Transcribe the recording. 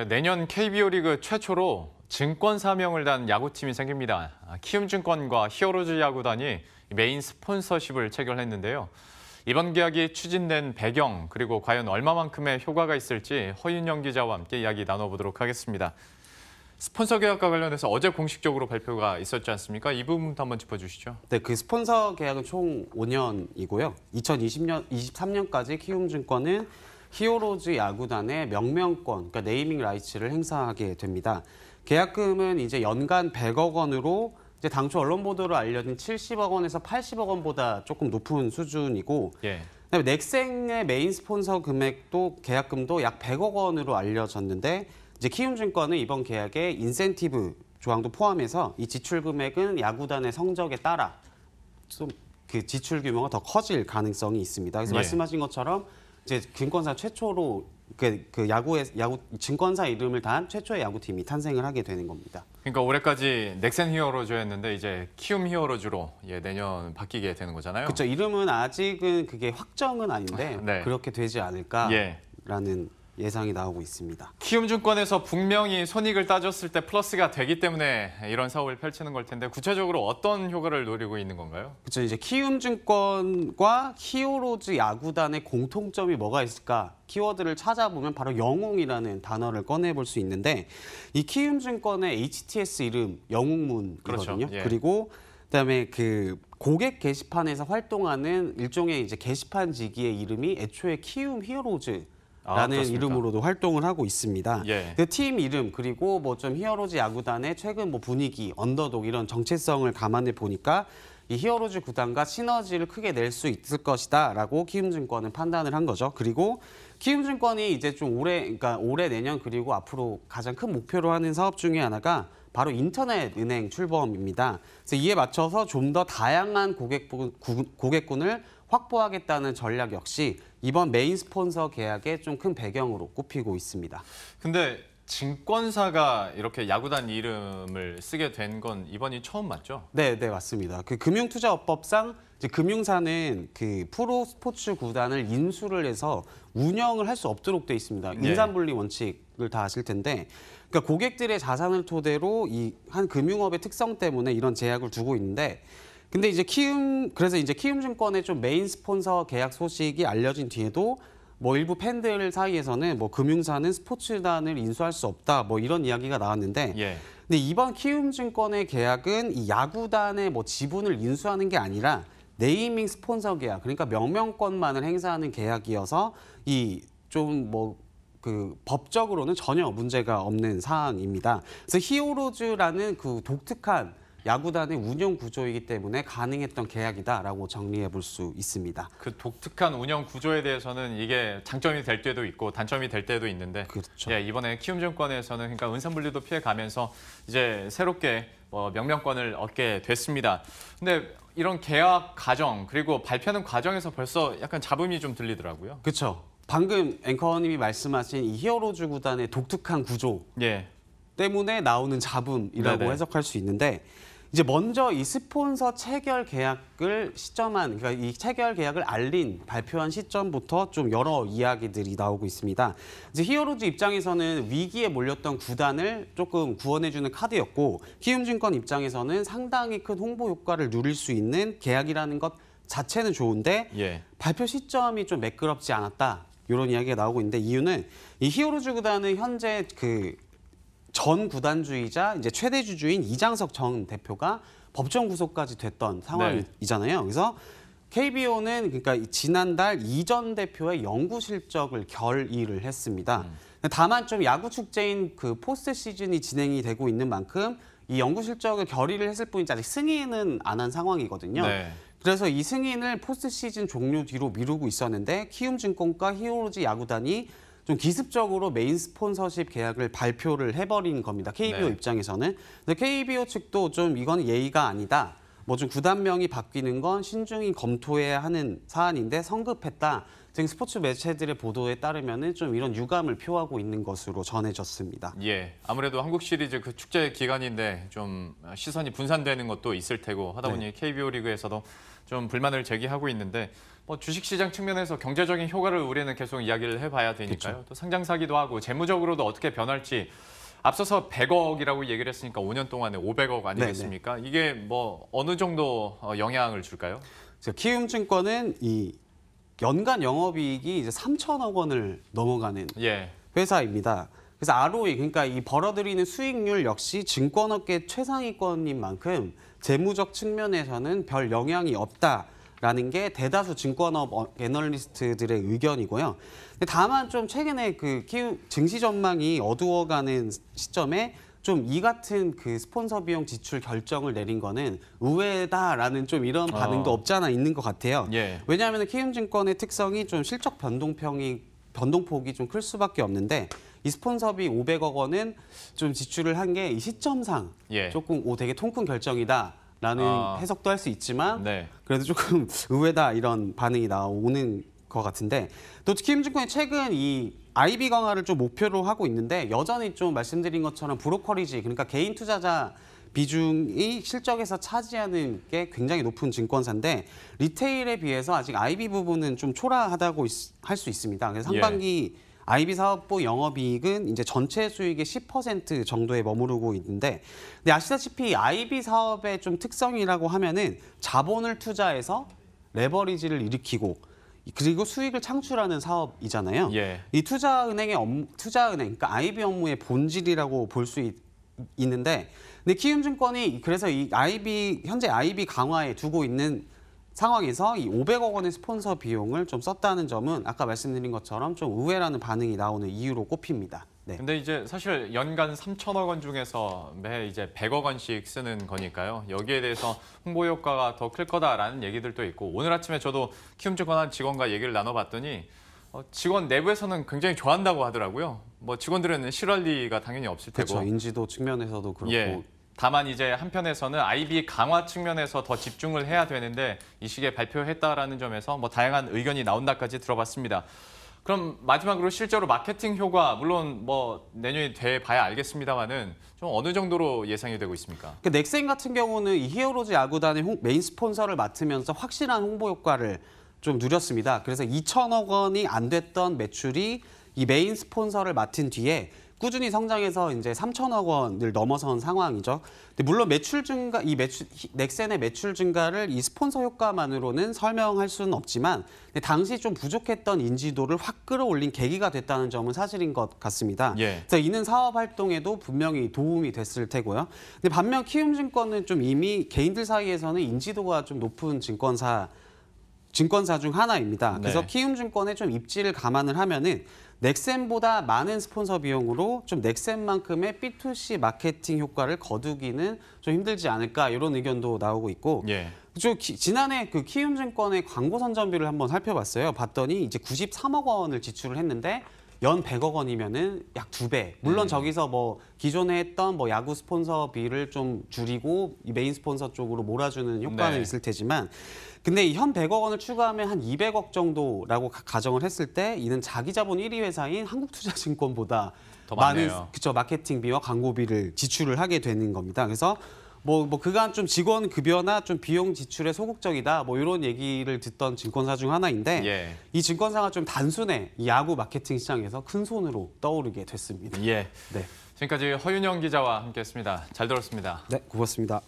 내년 KBO 리그 최초로 증권 사명을 단 야구팀이 생깁니다. 키움증권과 히어로즈 야구단이 메인 스폰서십을 체결했는데요. 이번 계약이 추진된 배경, 그리고 과연 얼마만큼의 효과가 있을지 허윤영 기자와 함께 이야기 나눠보도록 하겠습니다. 스폰서 계약과 관련해서 어제 공식적으로 발표가 있었지 않습니까? 이 부분부터 한번 짚어주시죠. 네, 그 스폰서 계약은 총 5년이고요. 23년까지 키움증권은 히어로즈 야구단의 명명권, 그러니까 네이밍 라이츠를 행사하게 됩니다. 계약금은 이제 연간 100억 원으로 이제 당초 언론 보도로 알려진 70억 원에서 80억 원보다 조금 높은 수준이고, 그다음에 넥센의 메인 스폰서 금액도 계약금도 약 100억 원으로 알려졌는데, 이제 키움증권은 이번 계약에 인센티브 조항도 포함해서 이 지출 금액은 야구단의 성적에 따라 좀 그 지출 규모가 더 커질 가능성이 있습니다. 그래서 말씀하신 것처럼 이제 증권사 최초로 야구 증권사 이름을 단 최초의 야구팀이 탄생을 하게 되는 겁니다. 그러니까 올해까지 넥센 히어로즈였는데 이제 키움 히어로즈로 내년 바뀌게 되는 거잖아요. 그렇죠. 이름은 아직은 그게 확정은 아닌데 그렇게 되지 않을까라는 예상이 나오고 있습니다. 키움증권에서 분명히 손익을 따졌을 때 플러스가 되기 때문에 이런 사업을 펼치는 걸 텐데 구체적으로 어떤 효과를 노리고 있는 건가요? 그렇죠. 이제 키움증권과 히어로즈 야구단의 공통점이 뭐가 있을까? 키워드를 찾아보면 바로 영웅이라는 단어를 꺼내볼 수 있는데, 이 키움증권의 HTS 이름 영웅문이거든요. 그렇죠. 그리고 그다음에 그 고객 게시판에서 활동하는 일종의 이제 게시판지기의 이름이 애초에 키움 히어로즈 라는 이름으로도 활동을 하고 있습니다. 그 팀 이름 그리고 뭐 좀 히어로즈 야구단의 최근 뭐 분위기, 언더독 이런 정체성을 감안해 보니까 이 히어로즈 구단과 시너지를 크게 낼 수 있을 것이다라고 키움증권은 판단을 한 거죠. 그리고 키움증권이 이제 좀 그러니까 올해 내년 그리고 앞으로 가장 큰 목표로 하는 사업 중에 하나가 바로 인터넷 은행 출범입니다. 그래서 이에 맞춰서 좀 더 다양한 고객군을 확보하겠다는 전략 역시 이번 메인 스폰서 계약의 좀 큰 배경으로 꼽히고 있습니다. 근데 증권사가 이렇게 야구단 이름을 쓰게 된 건 이번이 처음 맞죠? 네, 맞습니다. 그 금융투자업법상 이제 금융사는 그 프로 스포츠 구단을 인수를 해서 운영을 할 수 없도록 돼 있습니다. 인산분리 원칙을 다 아실 텐데, 그러니까 고객들의 자산을 토대로 이 한 금융업의 특성 때문에 이런 제약을 두고 있는데, 근데 이제 그래서 이제 키움증권의 좀 메인 스폰서 계약 소식이 알려진 뒤에도 뭐 일부 팬들 사이에서는 뭐 금융사는 스포츠단을 인수할 수 없다 뭐 이런 이야기가 나왔는데, 근데 이번 키움증권의 계약은 이 야구단의 뭐 지분을 인수하는 게 아니라 네이밍 스폰서 계약, 그러니까 명명권만을 행사하는 계약이어서 이 좀 뭐 그 법적으로는 전혀 문제가 없는 사항입니다. 그래서 히어로즈라는 그 독특한 야구단의 운영 구조이기 때문에 가능했던 계약이다라고 정리해 볼 수 있습니다. 그 독특한 운영 구조에 대해서는 이게 장점이 될 때도 있고 단점이 될 때도 있는데, 그렇죠. 이번에 키움증권에서는 그러니까 은산분리도 피해가면서 이제 새롭게 명명권을 얻게 됐습니다. 근데 이런 계약 과정 그리고 발표하는 과정에서 벌써 약간 잡음이 좀 들리더라고요. 그렇죠. 방금 앵커님이 말씀하신 이 히어로즈 구단의 독특한 구조 때문에 나오는 잡음이라고 해석할 수 있는데, 이제 먼저 이 스폰서 체결 계약을 그러니까 이 체결 계약을 발표한 시점부터 좀 여러 이야기들이 나오고 있습니다. 이제 히어로즈 입장에서는 위기에 몰렸던 구단을 조금 구원해주는 카드였고, 키움증권 입장에서는 상당히 큰 홍보 효과를 누릴 수 있는 계약이라는 것 자체는 좋은데 발표 시점이 좀 매끄럽지 않았다, 이런 이야기가 나오고 있는데, 이유는 이 히어로즈 구단은 현재 전 구단주이자 이제 최대 주주인 이장석 전 대표가 법정 구속까지 됐던 상황이잖아요. 그래서 KBO는 그러니까 지난달 이 전 대표의 연구 실적을 결의를 했습니다. 다만 좀 야구 축제인 그 포스트 시즌이 진행이 되고 있는 만큼 이 연구 실적을 결의를 했을 뿐이지 아직 승인은 안 한 상황이거든요. 그래서 이 승인을 포스트 시즌 종료 뒤로 미루고 있었는데, 키움증권과 히어로즈 야구단이 좀 기습적으로 메인 스폰서십 계약을 발표를 해버린 겁니다. KBO 입장에서는. 근데 KBO 측도 좀 이건 예의가 아니다, 뭐 좀 구단명이 바뀌는 건 신중히 검토해야 하는 사안인데 성급했다 등 스포츠 매체들의 보도에 따르면은 좀 이런 유감을 표하고 있는 것으로 전해졌습니다. 아무래도 한국 시리즈 그 축제 기간인데 좀 시선이 분산되는 것도 있을 테고 하다 보니 KBO 리그에서도 좀 불만을 제기하고 있는데, 뭐 주식시장 측면에서 경제적인 효과를 우리는 계속 이야기를 해봐야 되니까요. 그쵸. 또 상장 사기도 하고 재무적으로도 어떻게 변할지 앞서서 100억이라고 얘기를 했으니까 5년 동안에 500억 아니겠습니까? 이게 뭐 어느 정도 영향을 줄까요? 키움증권은 이 연간 영업이익이 이제 3천억 원을 넘어가는 예. 회사입니다. 그래서 ROE, 그러니까 이 벌어들이는 수익률 역시 증권업계 최상위권인 만큼 재무적 측면에서는 별 영향이 없다라는 게 대다수 증권업 애널리스트들의 의견이고요. 근데 다만 좀 최근에 그 증시 전망이 어두워가는 시점에 좀 이 같은 그 스폰서 비용 지출 결정을 내린 거는 의외다라는 좀 이런 반응도 없지 않아 있는 것 같아요. 예. 왜냐하면 키움증권의 특성이 좀 실적 변동폭이 좀 클 수밖에 없는데 이 스폰서비 500억 원은 좀 지출을 한 게 이 시점상 조금 되게 통큰 결정이다라는 해석도 할 수 있지만 그래도 조금 의외다 이런 반응이 나오는 것 같은데 또 키움증권이 최근 이 IB 강화를 좀 목표로 하고 있는데 여전히 좀 말씀드린 것처럼 브로커리지 그러니까 개인 투자자 비중이 실적에서 차지하는 게 굉장히 높은 증권사인데 리테일에 비해서 아직 IB 부분은 좀 초라하다고 할 수 있습니다. 그래서 상반기 IB 사업부 영업이익은 이제 전체 수익의 10% 정도에 머무르고 있는데, 근데 아시다시피 IB 사업의 좀 특성이라고 하면은 자본을 투자해서 레버리지를 일으키고 그리고 수익을 창출하는 사업이잖아요. 이 투자은행, 그러니까 IB 업무의 본질이라고 볼 수 있는데, 근데 키움증권이 그래서 이 현재 IB 강화에 두고 있는 상황에서 이 500억 원의 스폰서 비용을 좀 썼다는 점은 아까 말씀드린 것처럼 좀 의외라는 반응이 나오는 이유로 꼽힙니다. 네. 근데 이제 사실 연간 3천억 원 중에서 매 이제 100억 원씩 쓰는 거니까요. 여기에 대해서 홍보 효과가 더 클 거다라는 얘기들도 있고, 오늘 아침에 저도 키움증권 한 직원과 얘기를 나눠봤더니 직원 내부에서는 굉장히 좋아한다고 하더라고요. 뭐 직원들은 싫어할 리가 당연히 없을 테고. 그렇죠. 인지도 측면에서도 그렇고. 다만 이제 한편에서는 IB 강화 측면에서 더 집중을 해야 되는데 이 시기에 발표했다라는 점에서 뭐 다양한 의견이 나온다까지 들어봤습니다. 그럼 마지막으로 실제로 마케팅 효과, 물론 뭐 내년이 돼 봐야 알겠습니다만은 좀 어느 정도로 예상이 되고 있습니까? 넥센 같은 경우는 이 히어로즈 야구단의 메인 스폰서를 맡으면서 확실한 홍보 효과를 좀 누렸습니다. 그래서 2천억 원이 안 됐던 매출이 이 메인 스폰서를 맡은 뒤에 꾸준히 성장해서 이제 3천억 원을 넘어선 상황이죠. 근데 물론 매출 증가, 넥센의 매출 증가를 이 스폰서 효과만으로는 설명할 수는 없지만 당시 좀 부족했던 인지도를 확 끌어올린 계기가 됐다는 점은 사실인 것 같습니다. 그래서 이는 사업 활동에도 분명히 도움이 됐을 테고요. 근데 반면 키움증권은 좀 이미 개인들 사이에서는 인지도가 좀 높은 증권사 중 하나입니다. 그래서 키움증권에 좀 입지를 감안을 하면은 넥센보다 많은 스폰서 비용으로 좀 넥센만큼의 B2C 마케팅 효과를 거두기는 좀 힘들지 않을까 이런 의견도 나오고 있고 지난해 그 키움증권의 광고 선전비를 한번 살펴봤어요. 봤더니 이제 93억 원을 지출을 했는데 연 100억 원이면은 약 2배. 물론 저기서 뭐 기존에 했던 뭐 야구 스폰서비를 좀 줄이고 이 메인 스폰서 쪽으로 몰아주는 효과는 있을 테지만 근데 이 현 100억 원을 추가하면 한 200억 정도라고 가정을 했을 때 이는 자기 자본 1위 회사인 한국투자증권보다 더 많은 많네요. 마케팅비와 광고비를 지출을 하게 되는 겁니다. 그래서 뭐 그간 좀 직원 급여나 좀 비용 지출에 소극적이다 뭐 이런 얘기를 듣던 증권사 중 하나인데 이 증권사가 좀 단순해 이 야구 마케팅 시장에서 큰 손으로 떠오르게 됐습니다. 지금까지 허윤영 기자와 함께했습니다. 잘 들었습니다. 네, 고맙습니다.